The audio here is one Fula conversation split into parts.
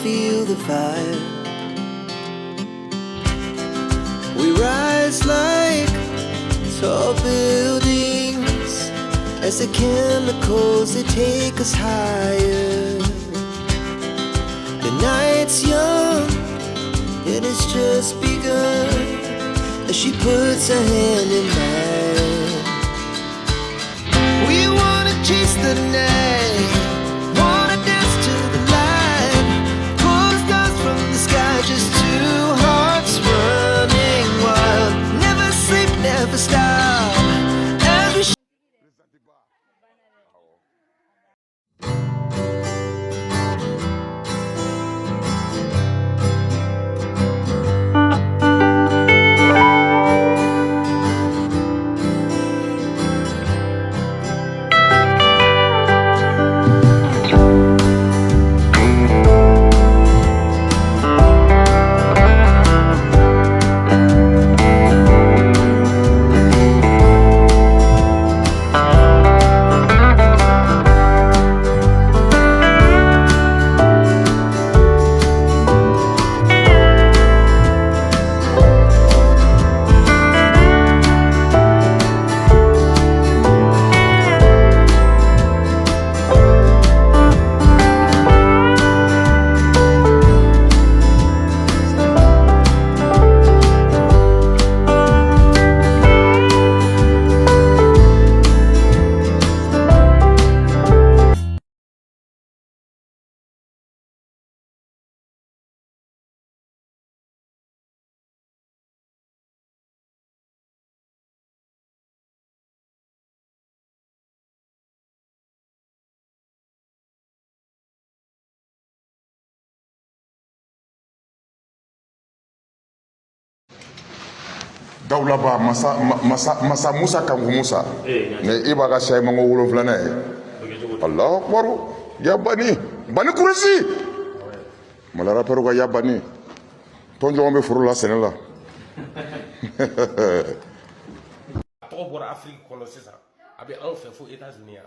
feel the fire. We rise like tall buildings as the chemicals, they take us higher. The night's young and it's just begun as she puts her hand in mine. We wanna chase the night, wanna dance to the light, pull the stars from the sky, just two hearts running wild. Never sleep, never stop as we Daulaba masa Musa Kangu Musa ne ibaga shay mango wulo flana Allah akbar ya bani kuresi mala rapero ga ya bani tonjo ngombe furula senela pour voir Afrique colosser ça avec un fait aux États-Unis.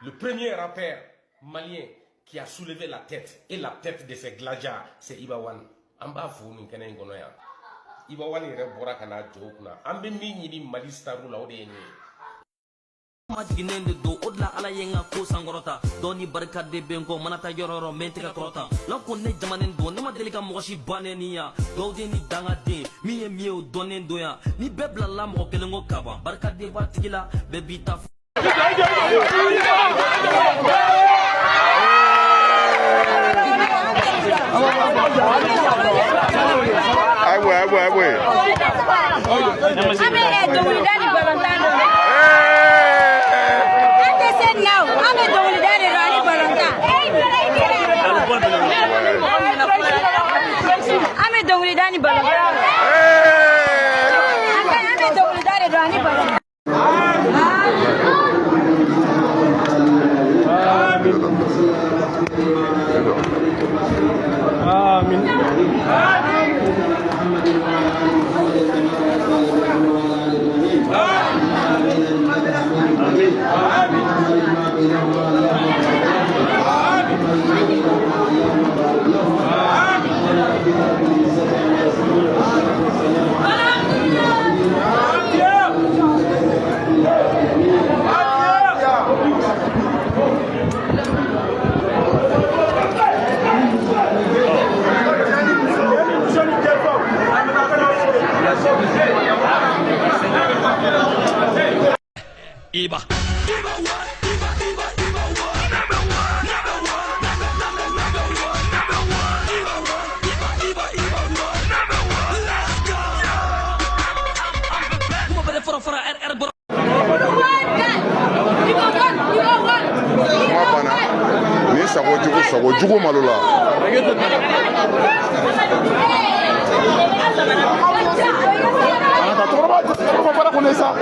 Le premier rappeur malien qui a soulevé la tête et la tête de ses gladiateurs, c'est Ibawan. Amba fou ni kenen gonoya. Ibawan ire bora kana jokuna. Ambe minyi ni Mali staru la ode ni. Majiginende do odla ala yenga ko sangorota doni barka de bengo manata yororo mentika krota la ko ne jamanen do ne madelika moshi banenia do de ni danga de mi o donen do ya ni bebla la mo kelengo kaba barka de batigila bebita Iba. Sago jugo malola. Ana tá troba para começar.